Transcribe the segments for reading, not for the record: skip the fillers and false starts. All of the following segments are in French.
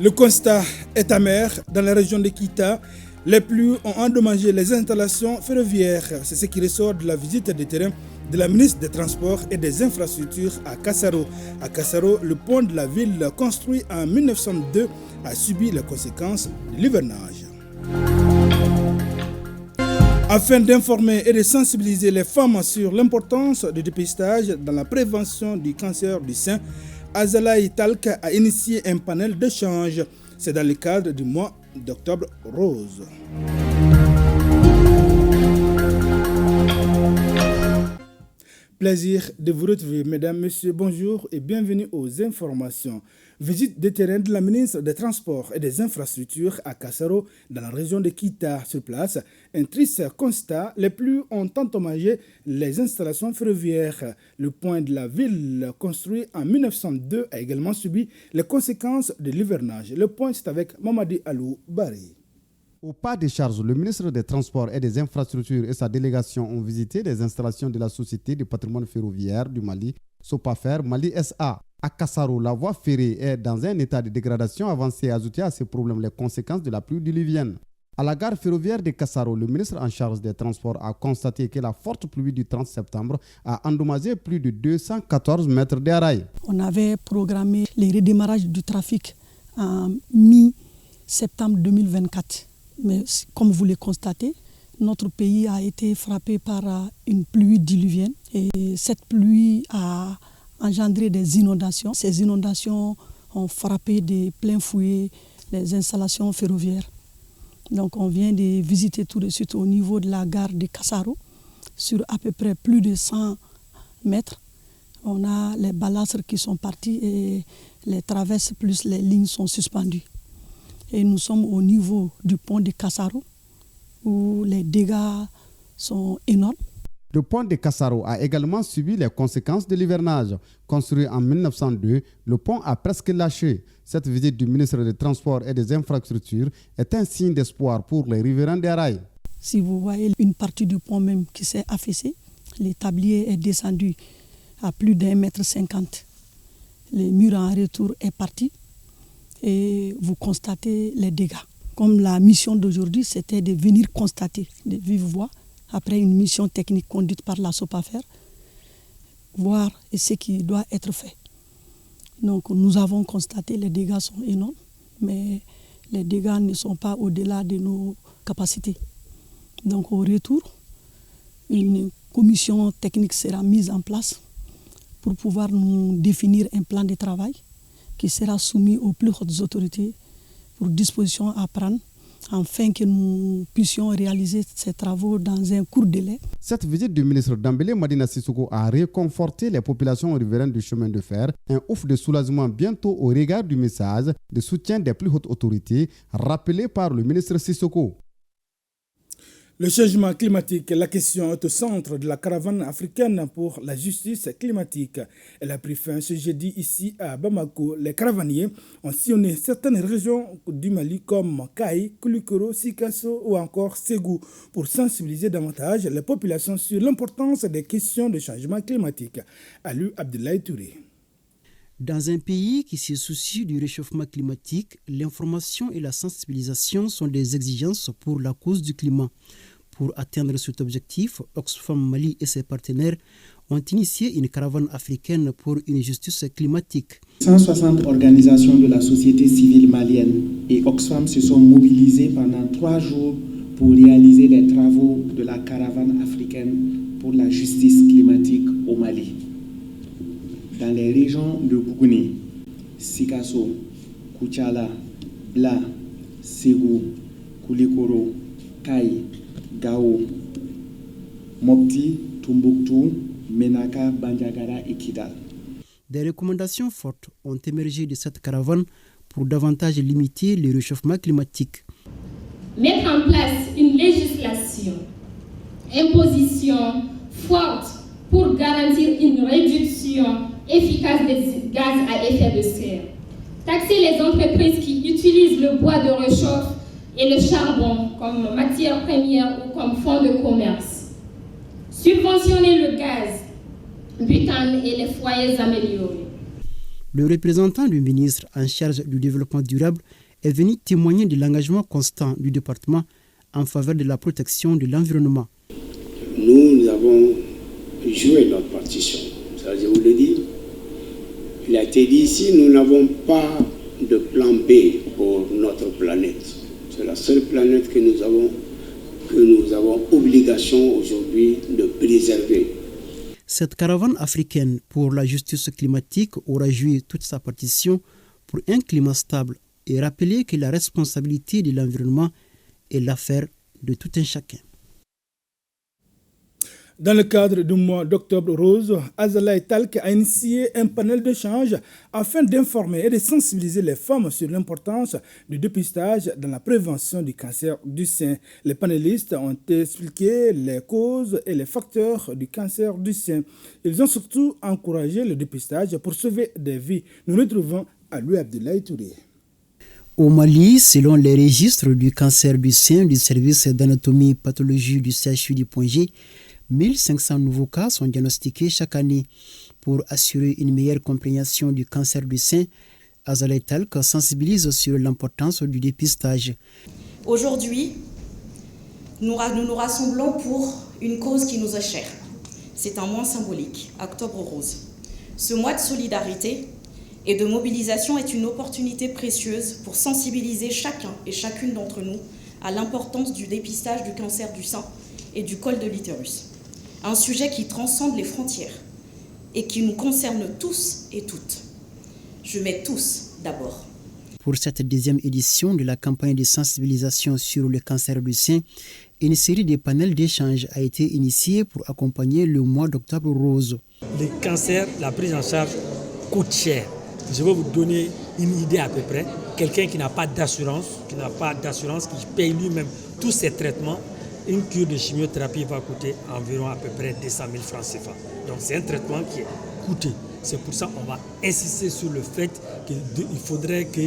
Le constat est amer. Dans la région de Kita, les pluies ont endommagé les installations ferroviaires. C'est ce qui ressort de la visite de terrain de la ministre des Transports et des Infrastructures à Kassaro. À Kassaro, le pont de la ville construit en 1902 a subi les conséquences de l'hivernage. Afin d'informer et de sensibiliser les femmes sur l'importance du dépistage dans la prévention du cancer du sein, Azalaï Talka a initié un panel d'échange. C'est dans le cadre du mois d'octobre rose. Plaisir de vous retrouver, mesdames, messieurs, bonjour et bienvenue aux informations. Visite de terrain de la ministre des Transports et des Infrastructures à Kassaro, dans la région de Kita. Sur place, un triste constat, les pluies ont endommagé les installations ferroviaires. Le pont de la ville, construit en 1902, a également subi les conséquences de l'hivernage. Le point, c'est avec Mamadi Alou Bari. Au pas de charge, le ministre des Transports et des Infrastructures et sa délégation ont visité les installations de la Société du patrimoine ferroviaire du Mali, Sopafer Mali SA. À Kassaro, la voie ferrée est dans un état de dégradation avancée et ajouté à ces problèmes les conséquences de la pluie diluvienne. À la gare ferroviaire de Kassaro, le ministre en charge des Transports a constaté que la forte pluie du 30 septembre a endommagé plus de 214 mètres de rails. On avait programmé les redémarrages du trafic en mi-septembre 2024. Mais comme vous le constatez, notre pays a été frappé par une pluie diluvienne et cette pluie a engendré des inondations. Ces inondations ont frappé de plein fouet les installations ferroviaires. Donc on vient de visiter tout de suite au niveau de la gare de Kassaro, sur à peu près plus de 100 mètres. On a les balastres qui sont partis et les traverses plus les lignes sont suspendues. Et nous sommes au niveau du pont de Kassaro, où les dégâts sont énormes. Le pont de Kassaro a également subi les conséquences de l'hivernage. Construit en 1902, le pont a presque lâché. Cette visite du ministre des Transports et des Infrastructures est un signe d'espoir pour les riverains des rails. Si vous voyez une partie du pont même qui s'est affaissée, l'établier est descendu à plus d'1,50 m. Le mur en retour est parti. Et vous constatez les dégâts. Comme la mission d'aujourd'hui, c'était de venir constater de vive voix, après une mission technique conduite par la SOPAFER, voir ce qui doit être fait. Donc nous avons constaté les dégâts sont énormes, mais les dégâts ne sont pas au-delà de nos capacités. Donc au retour, une commission technique sera mise en place pour pouvoir nous définir un plan de travail qui sera soumis aux plus hautes autorités pour disposition à prendre afin que nous puissions réaliser ces travaux dans un court délai. Cette visite du ministre Dambélé Madina Sissoko a réconforté les populations riveraines du chemin de fer, un ouf de soulagement bientôt au regard du message de soutien des plus hautes autorités rappelé par le ministre Sissoko. Le changement climatique, la question est au centre de la caravane africaine pour la justice climatique. Elle a pris fin ce jeudi ici à Bamako. Les caravaniers ont sillonné certaines régions du Mali comme Kaï, Koulikoro, Sikasso ou encore Ségou pour sensibiliser davantage les populations sur l'importance des questions de changement climatique. Alou Abdoulaye Touré. Dans un pays qui se soucie du réchauffement climatique, l'information et la sensibilisation sont des exigences pour la cause du climat. Pour atteindre cet objectif, Oxfam Mali et ses partenaires ont initié une caravane africaine pour une justice climatique. 160 organisations de la société civile malienne et Oxfam se sont mobilisées pendant 3 jours pour réaliser les travaux de la caravane africaine pour la justice climatique au Mali. Dans les régions de Bougouni, Sikasso, Koutiala, Bla, Ségou, Koulikoro, Kaï, Gao, Mopti, Tombouctou, Menaka, Bandiagara et Kidal. Des recommandations fortes ont émergé de cette caravane pour davantage limiter le réchauffement climatique. Mettre en place une législation, imposition forte pour garantir une réduction efficace des gaz à effet de serre. Taxer les entreprises qui utilisent le bois de réchauffe et le charbon comme matière première ou comme fonds de commerce. Subventionner le gaz, butane et les foyers améliorés. Le représentant du ministre en charge du développement durable est venu témoigner de l'engagement constant du département en faveur de la protection de l'environnement. Nous avons joué notre partition. Ça, je vous le dis. Il a été dit ici, nous n'avons pas de plan B pour notre planète. C'est la seule planète que nous avons obligation aujourd'hui de préserver. Cette caravane africaine pour la justice climatique aura joué toute sa partition pour un climat stable et rappeler que la responsabilité de l'environnement est l'affaire de tout un chacun. Dans le cadre du mois d'Octobre Rose, Azalaï Talk a initié un panel d'échange afin d'informer et de sensibiliser les femmes sur l'importance du dépistage dans la prévention du cancer du sein. Les panélistes ont expliqué les causes et les facteurs du cancer du sein. Ils ont surtout encouragé le dépistage pour sauver des vies. Nous retrouvons Aloui Abdoulaye Touré. Au Mali, selon les registres du cancer du sein du service d'anatomie et pathologie du CHU du Point G, 1500 nouveaux cas sont diagnostiqués chaque année. Pour assurer une meilleure compréhension du cancer du sein, Azalaï Talk sensibilise sur l'importance du dépistage. Aujourd'hui, nous nous rassemblons pour une cause qui nous est chère. C'est un mois symbolique, Octobre Rose. Ce mois de solidarité et de mobilisation est une opportunité précieuse pour sensibiliser chacun et chacune d'entre nous à l'importance du dépistage du cancer du sein et du col de l'utérus. Un sujet qui transcende les frontières et qui nous concerne tous et toutes. Je mets tous d'abord. Pour cette deuxième édition de la campagne de sensibilisation sur le cancer du sein, une série de panels d'échange a été initiée pour accompagner le mois d'Octobre Rose. Le cancer, la prise en charge coûte cher. Je vais vous donner une idée à peu près. Quelqu'un qui n'a pas d'assurance, qui paye lui-même tous ses traitements, une cure de chimiothérapie va coûter environ à peu près 200 000 francs CFA. Donc c'est un traitement qui est coûteux. C'est pour ça qu'on va insister sur le fait qu'il faudrait que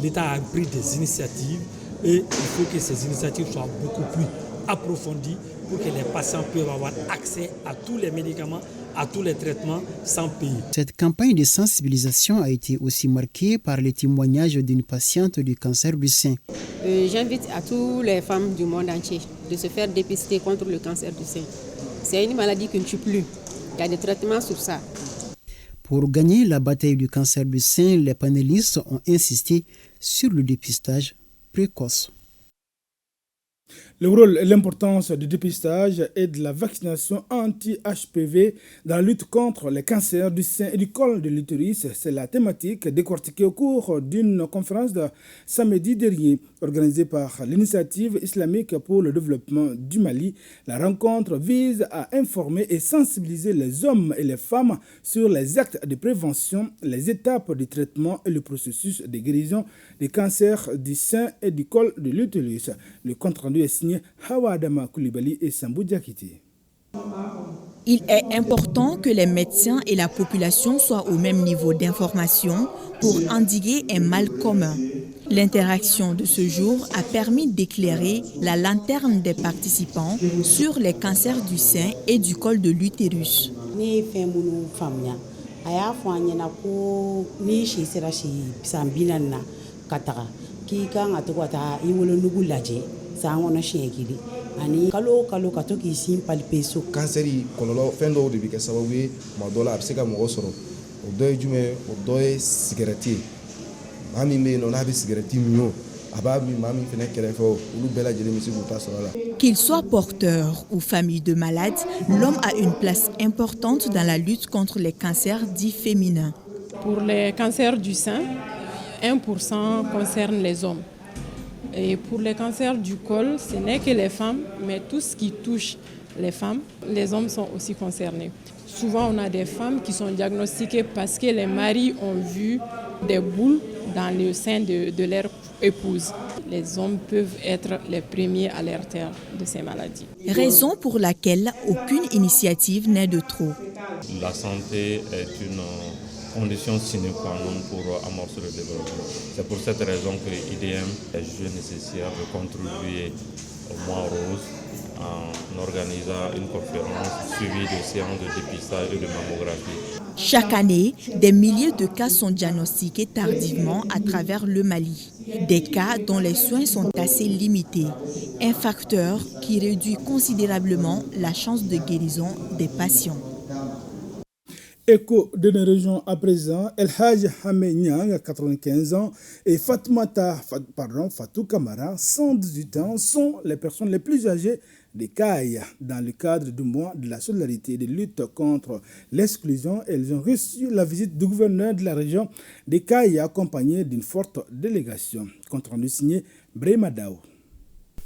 l'État ait pris des initiatives et il faut que ces initiatives soient beaucoup plus approfondies pour que les patients puissent avoir accès à tous les médicaments, à tous les traitements sans payer. Cette campagne de sensibilisation a été aussi marquée par les témoignages d'une patiente du cancer du sein. J'invite à toutes les femmes du monde entier de se faire dépister contre le cancer du sein. C'est une maladie qui ne tue plus. Il y a des traitements sur ça. Pour gagner la bataille du cancer du sein, les panélistes ont insisté sur le dépistage précoce. Le rôle et l'importance du dépistage et de la vaccination anti-HPV dans la lutte contre les cancers du sein et du col de l'utérus, c'est la thématique décortiquée au cours d'une conférence de samedi dernier organisée par l'Initiative islamique pour le développement du Mali. La rencontre vise à informer et sensibiliser les hommes et les femmes sur les actes de prévention, les étapes de traitement et le processus de guérison des cancers du sein et du col de l'utérus. Le compte-rendu est signé Hawa Adama Koulibaly et Sambou Diakité. Il est important que les médecins et la population soient au même niveau d'information pour endiguer un mal commun. L'interaction de ce jour a permis d'éclairer la lanterne des participants sur les cancers du sein et du col de l'utérus. Kanseri kɔlɔlɔ fɛn dɔw de bɛ kɛ sababu ye tuma dɔ la a bɛ se ka mɔgɔ sɔrɔ o dɔ ye jumɛn o dɔ ye sigɛrɛti ye maa min bɛ yen nɔ n'a bɛ sigɛrɛti min o a b'a min maa min fɛnɛ kɛrɛfɛ olu bɛɛ lajɛlen bɛ se k'u ta sɔrɔ a la. Qu'il soit porteur ou famille de malades, l'homme a une place importante dans la lutte contre les cancers dits féminins. Pour les cancers du sein, 1% concerne les hommes. Et pour les cancers du col, ce n'est que les femmes, mais tout ce qui touche les femmes, les hommes sont aussi concernés. Souvent, on a des femmes qui sont diagnostiquées parce que les maris ont vu des boules dans le sein de leur épouse. Les hommes peuvent être les premiers alertés de ces maladies. Raison pour laquelle aucune initiative n'est de trop. La santé est une condition sine qua non pour amorcer le développement. C'est pour cette raison que l'IDM est jugé nécessaire de contribuer au mois rose en organisant une conférence suivie de séances de dépistage et de mammographie. Chaque année, des milliers de cas sont diagnostiqués tardivement à travers le Mali. Des cas dont les soins sont assez limités. Un facteur qui réduit considérablement la chance de guérison des patients. Écho de nos régions à présent, El Hadj Hamé Niang, 95 ans, et Fatou Kamara, 118 ans, sont les personnes les plus âgées des CAI. Dans le cadre du mois de la solidarité et de lutte contre l'exclusion, elles ont reçu la visite du gouverneur de la région des CAI accompagné d'une forte délégation. Compte rendu signé Brema Dao.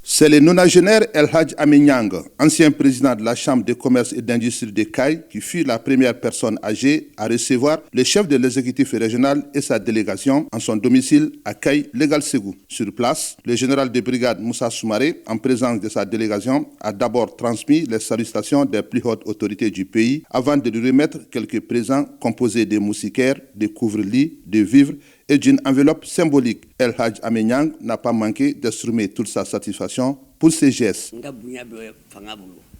C'est le nonagénaire El Hadj Hamé Niang, ancien président de la Chambre de commerce et d'industrie de Caille, qui fut la première personne âgée à recevoir le chef de l'exécutif régional et sa délégation en son domicile à Caille, Légal Ségou. Sur place, le général de brigade Moussa Soumaré, en présence de sa délégation, a d'abord transmis les salutations des plus hautes autorités du pays avant de lui remettre quelques présents composés de moustiquaires, de couvre-lits, de vivres et d'une enveloppe symbolique. El Hadj Hamé Niang n'a pas manqué d'exprimer toute sa satisfaction pour ces gestes.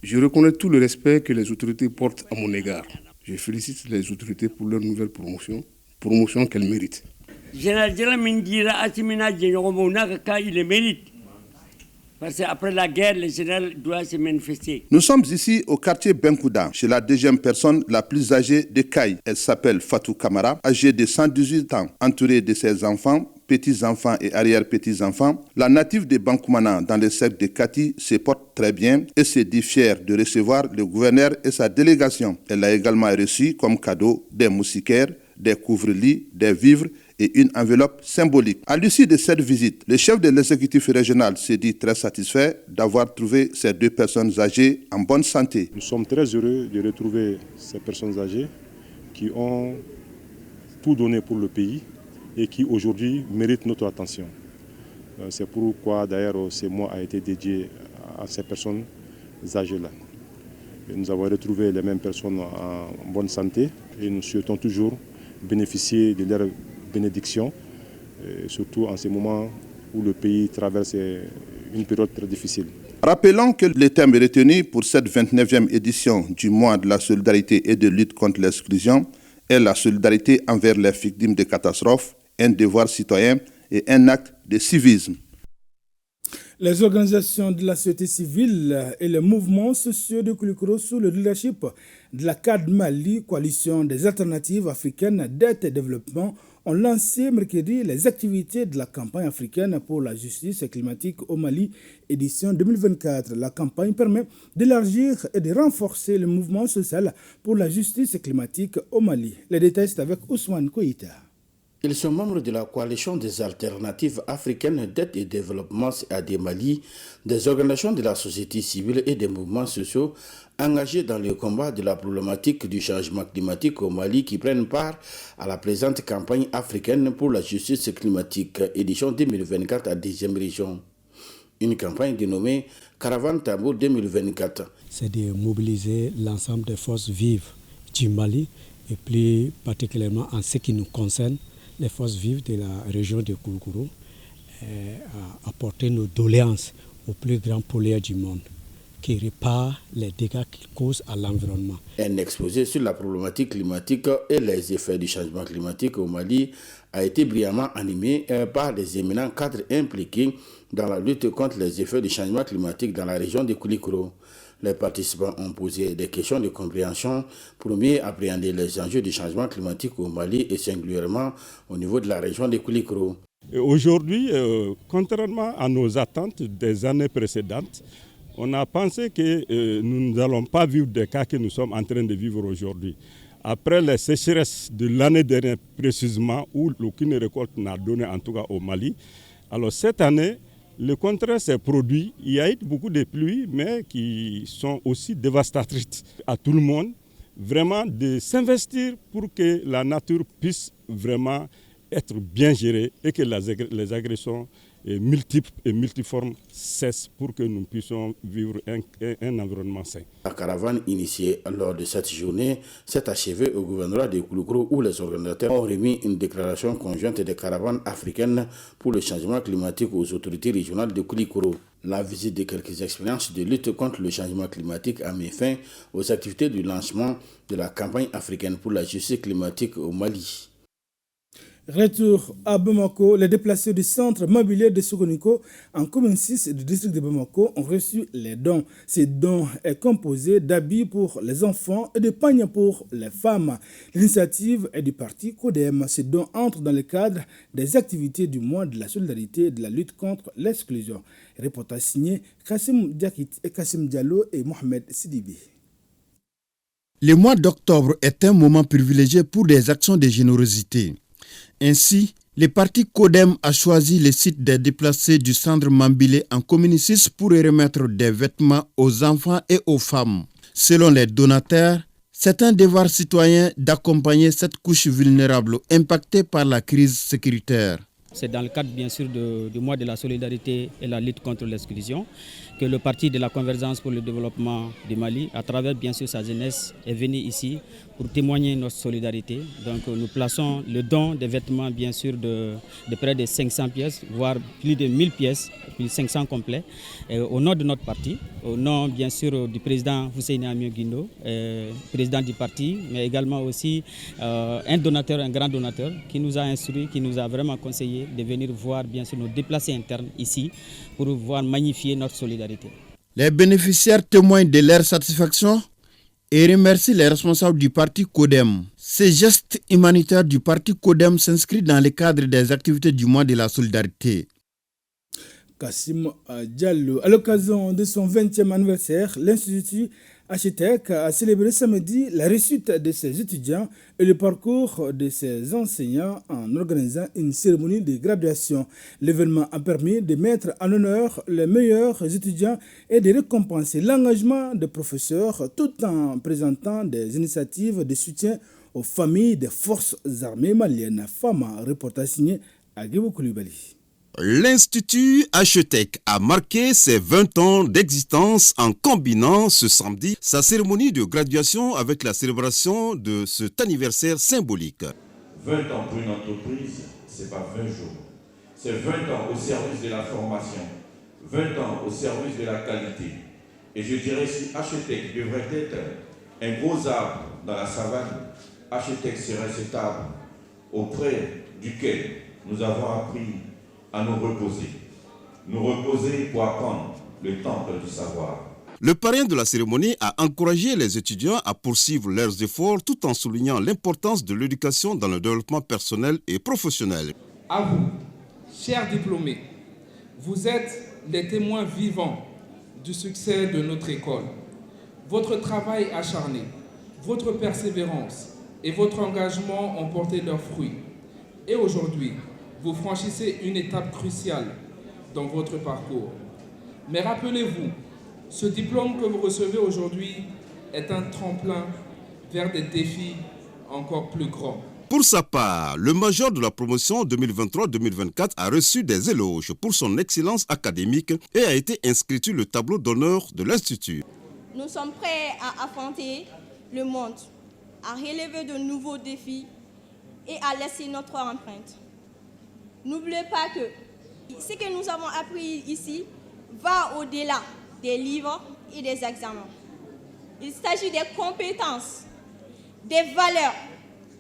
Je reconnais tout le respect que les autorités portent à mon égard. Je félicite les autorités pour leur nouvelle promotion qu'elles méritent. Il le mérite. Parce qu'après la guerre, le général doit se manifester. Nous sommes ici au quartier Benkouda, chez la deuxième personne la plus âgée de Caille. Elle s'appelle Fatou Kamara, âgée de 118 ans, entourée de ses enfants, petits-enfants et arrière-petits-enfants. La native de Bankoumana, dans le cercle de Kati, se porte très bien et se dit fière de recevoir le gouverneur et sa délégation. Elle a également reçu comme cadeau des moustiquaires, des couvre-lits, des vivres et une enveloppe symbolique. À l'issue de cette visite, le chef de l'exécutif régional s'est dit très satisfait d'avoir trouvé ces deux personnes âgées en bonne santé. Nous sommes très heureux de retrouver ces personnes âgées qui ont tout donné pour le pays et qui aujourd'hui méritent notre attention. C'est pourquoi d'ailleurs ce mois a été dédié à ces personnes âgées-là. Nous avons retrouvé les mêmes personnes en bonne santé et nous souhaitons toujours bénéficier de leur bénédiction, surtout en ce moment où le pays traverse une période très difficile. Rappelons que le thème retenu pour cette 29e édition du mois de la solidarité et de lutte contre l'exclusion est la solidarité envers les victimes de catastrophes, un devoir citoyen et un acte de civisme. Les organisations de la société civile et les mouvements sociaux de Koulikoro sous le leadership de la CAD Mali, coalition des alternatives africaines d'aide et développement, ont lancé mercredi les activités de la campagne africaine pour la justice climatique au Mali, édition 2024. La campagne permet d'élargir et de renforcer le mouvement social pour la justice climatique au Mali. Les détails, c'est avec Ousmane Koïta. Ils sont membres de la coalition des alternatives africaines d'aide et développement à des Mali, des organisations de la société civile et des mouvements sociaux engagés dans le combat de la problématique du changement climatique au Mali qui prennent part à la présente campagne africaine pour la justice climatique, édition 2024 à 10e région. Une campagne dénommée Caravane Tambour 2024. C'est de mobiliser l'ensemble des forces vives du Mali et plus particulièrement en ce qui nous concerne, les forces vives de la région de Koulikoro, à apporter nos doléances aux plus grands pollueurs du monde qui réparent les dégâts qu'ils causent à l'environnement. Un exposé sur la problématique climatique et les effets du changement climatique au Mali a été brillamment animé par les éminents cadres impliqués dans la lutte contre les effets du changement climatique dans la région de Koulikoro. Les participants ont posé des questions de compréhension pour mieux appréhender les enjeux du changement climatique au Mali et singulièrement au niveau de la région de Koulikoro. Aujourd'hui, contrairement à nos attentes des années précédentes, on a pensé que nous n'allons pas vivre des cas que nous sommes en train de vivre aujourd'hui. Après les sécheresses de l'année dernière précisément, où aucune récolte n'a donné en tout cas au Mali, alors cette année, le contraire s'est produit. Il y a eu beaucoup de pluies, mais qui sont aussi dévastatrices à tout le monde. Vraiment de s'investir pour que la nature puisse vraiment être bien gérée et que les agressions multiples et multiformes cessent pour que nous puissions vivre un environnement sain. La caravane initiée lors de cette journée s'est achevée au gouvernorat de Kouloukourou où les organisateurs ont remis une déclaration conjointe des caravanes africaines pour le changement climatique aux autorités régionales de Koulikoro. La visite de quelques expériences de lutte contre le changement climatique a mis fin aux activités du lancement de la campagne africaine pour la justice climatique au Mali. Retour à Bamako, les déplacés du centre mobilier de Sogoniko en commune 6 du district de Bamako ont reçu les dons. Ces dons sont composés d'habits pour les enfants et de pagnes pour les femmes. L'initiative est du parti CODEM. Ces dons entrent dans le cadre des activités du mois de la solidarité et de la lutte contre l'exclusion. Reportage signé Kassim Diakit et Kassim Diallo et Mohamed Sidibi. Le mois d'octobre est un moment privilégié pour des actions de générosité. Ainsi, le parti CODEM a choisi le site des déplacés du centre Mambilé en commune 6 pour y remettre des vêtements aux enfants et aux femmes. Selon les donateurs, c'est un devoir citoyen d'accompagner cette couche vulnérable impactée par la crise sécuritaire. C'est dans le cadre bien sûr du mois de la solidarité et la lutte contre l'exclusion que le parti de la convergence pour le développement du Mali, à travers bien sûr sa jeunesse, est venu ici pour témoigner notre solidarité. Donc nous plaçons le don des vêtements bien sûr de près de 500 pièces, voire plus de 1000 pièces, plus de 500 complets, au nom de notre parti, au nom bien sûr du président Hussein Amio Guindo, président du parti, mais également aussi un donateur, un grand donateur qui nous a instruit, qui nous a vraiment conseillé de venir voir bien sûr nos déplacés internes ici pour voir magnifier notre solidarité. Les bénéficiaires témoignent de leur satisfaction et remercient les responsables du parti CODEM. Ces gestes humanitaires du parti CODEM s'inscrivent dans le cadre des activités du mois de la solidarité. Kassim Diallo, à l'occasion de son 20e anniversaire, l'Institut Hachitec a célébré samedi la réussite de ses étudiants et le parcours de ses enseignants en organisant une cérémonie de graduation. L'événement a permis de mettre en honneur les meilleurs étudiants et de récompenser l'engagement des professeurs tout en présentant des initiatives de soutien aux familles des forces armées maliennes. Fama, reportage signé Agibou Koulibaly. L'Institut Hachitec a marqué ses 20 ans d'existence en combinant ce samedi sa cérémonie de graduation avec la célébration de cet anniversaire symbolique. 20 ans pour une entreprise, ce n'est pas 20 jours. C'est 20 ans au service de la formation, 20 ans au service de la qualité. Et je dirais si Hachitec devrait être un gros arbre dans la savane, Hachitec serait cet arbre auprès duquel nous avons appris à nous reposer pour apprendre le temple du savoir. Le parrain de la cérémonie a encouragé les étudiants à poursuivre leurs efforts tout en soulignant l'importance de l'éducation dans le développement personnel et professionnel. À vous, chers diplômés, vous êtes les témoins vivants du succès de notre école. Votre travail acharné, votre persévérance et votre engagement ont porté leurs fruits. Et aujourd'hui, vous franchissez une étape cruciale dans votre parcours. Mais rappelez-vous, ce diplôme que vous recevez aujourd'hui est un tremplin vers des défis encore plus grands. Pour sa part, le major de la promotion 2023-2024 a reçu des éloges pour son excellence académique et a été inscrit sur le tableau d'honneur de l'Institut. Nous sommes prêts à affronter le monde, à relever de nouveaux défis et à laisser notre empreinte. N'oubliez pas que ce que nous avons appris ici va au-delà des livres et des examens. Il s'agit des compétences, des valeurs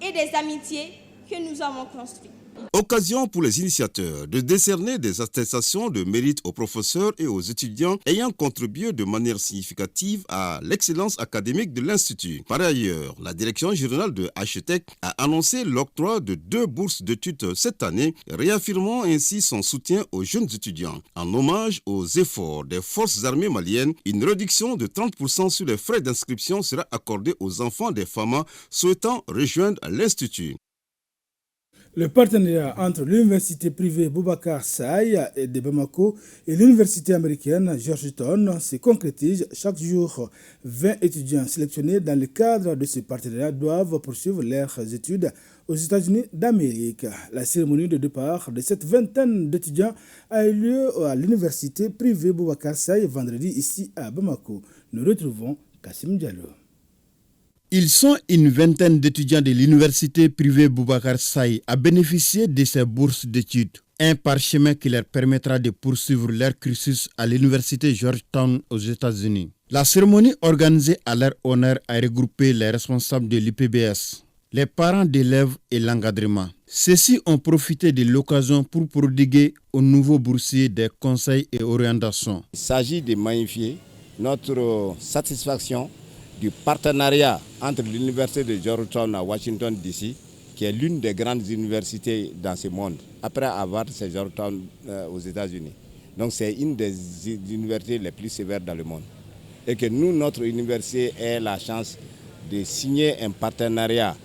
et des amitiés que nous avons construites. Occasion pour les initiateurs de décerner des attestations de mérite aux professeurs et aux étudiants ayant contribué de manière significative à l'excellence académique de l'Institut. Par ailleurs, la direction générale de Hachitec a annoncé l'octroi de 2 bourses d'études cette année, réaffirmant ainsi son soutien aux jeunes étudiants. En hommage aux efforts des forces armées maliennes, une réduction de 30% sur les frais d'inscription sera accordée aux enfants des FAMA souhaitant rejoindre l'Institut. Le partenariat entre l'université privée Boubacar Seye de Bamako et l'université américaine Georgetown se concrétise chaque jour. 20 étudiants sélectionnés dans le cadre de ce partenariat doivent poursuivre leurs études aux États-Unis d'Amérique. La cérémonie de départ de cette vingtaine d'étudiants a eu lieu à l'université privée Boubacar Seye vendredi ici à Bamako. Nous retrouvons Kassim Diallo. Ils sont une vingtaine d'étudiants de l'université privée Boubacar Seye à bénéficier de ces bourses d'études. Un parchemin qui leur permettra de poursuivre leur cursus à l'université Georgetown aux États-Unis. La cérémonie organisée à leur honneur a regroupé les responsables de l'IPBS, les parents d'élèves et l'encadrement. Ceux-ci ont profité de l'occasion pour prodiguer aux nouveaux boursiers des conseils et orientations. Il s'agit de magnifier notre satisfaction du partenariat entre l'université de Georgetown à Washington DC, qui est l'une des grandes universités dans ce monde, après avoir c'est Georgetown aux États-Unis. Donc c'est une des universités les plus sévères dans le monde. Et que nous, notre université, ait la chance de signer un partenariat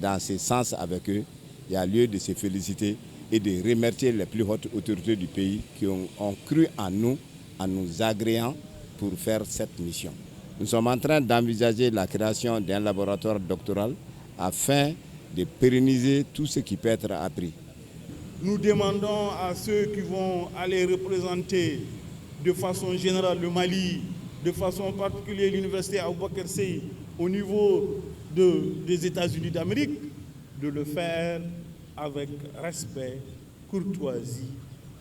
dans ce sens avec eux, il y a lieu de se féliciter et de remercier les plus hautes autorités du pays qui ont cru en nous agréant pour faire cette mission. Nous sommes en train d'envisager la création d'un laboratoire doctoral afin de pérenniser tout ce qui peut être appris. Nous demandons à ceux qui vont aller représenter de façon générale le Mali, de façon particulière l'université Boubacar Seye au niveau des États-Unis d'Amérique, de le faire avec respect, courtoisie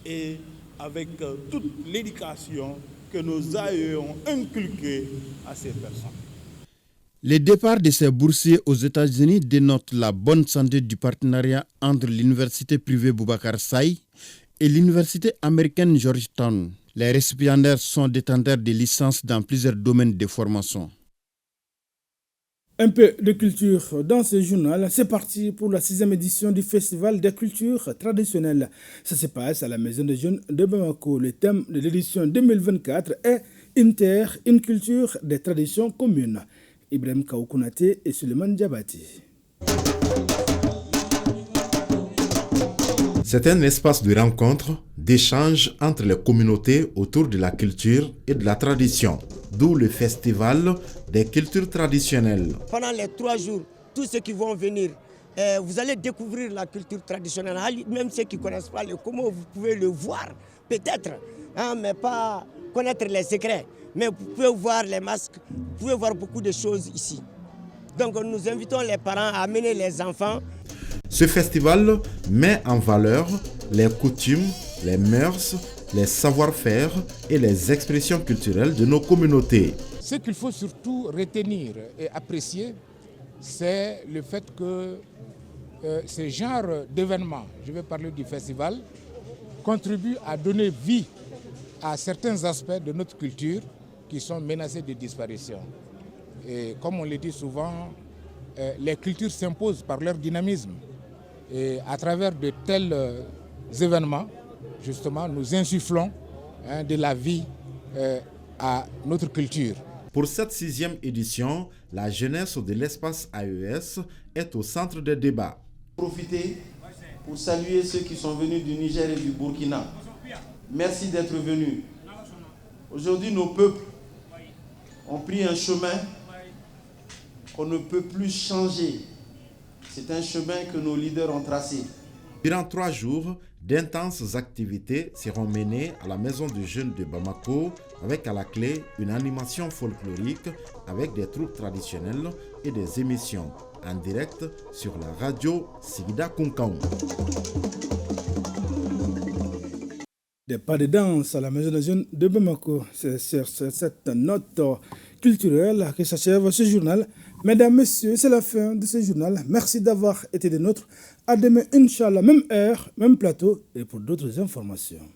et avec toute l'éducation que nos aïeux ont inculqué à ces personnes. Le départ de ces boursiers aux États-Unis dénote la bonne santé du partenariat entre l'université privée Boubacar Seye et l'université américaine Georgetown. Les récipiendaires sont détenteurs de licences dans plusieurs domaines de formation. Un peu de culture dans ce journal. C'est parti pour la 6e édition du Festival des cultures traditionnelles. Ça se passe à la Maison des Jeunes de Bamako. Le thème de l'édition 2024 est Une terre, une culture des traditions communes. Ibrahim Kaoukounate et Suleiman Diabati. C'est un espace de rencontre, d'échange entre les communautés autour de la culture et de la tradition. D'où le festival des cultures traditionnelles. Pendant les 3 jours, tous ceux qui vont venir, vous allez découvrir la culture traditionnelle. Même ceux qui ne connaissent pas le comment, vous pouvez le voir, peut-être, mais pas connaître les secrets. Mais vous pouvez voir les masques, vous pouvez voir beaucoup de choses ici. Donc nous invitons les parents à amener les enfants. Ce festival met en valeur les coutumes, les mœurs, les savoir-faire et les expressions culturelles de nos communautés. Ce qu'il faut surtout retenir et apprécier, c'est le fait que ce genre d'événement, je vais parler du festival, contribue à donner vie à certains aspects de notre culture qui sont menacés de disparition. Et comme on le dit souvent, les cultures s'imposent par leur dynamisme. Et à travers de tels événements, justement, nous insufflons de la vie à notre culture. Pour cette 6e édition, la jeunesse de l'espace AES est au centre des débats. Profitez pour saluer ceux qui sont venus du Niger et du Burkina. Merci d'être venus. Aujourd'hui, nos peuples ont pris un chemin qu'on ne peut plus changer. C'est un chemin que nos leaders ont tracé. Durant 3 jours, d'intenses activités seront menées à la Maison des Jeunes de Bamako, avec à la clé une animation folklorique avec des troupes traditionnelles et des émissions en direct sur la radio Sigida Kunkaou. Des pas de danse à la Maison des Jeunes de Bamako. C'est sur cette note culturelle que s'achève ce journal. Mesdames, Messieurs, c'est la fin de ce journal. Merci d'avoir été des nôtres. À demain, Inch'Allah, même heure, même plateau et pour d'autres informations.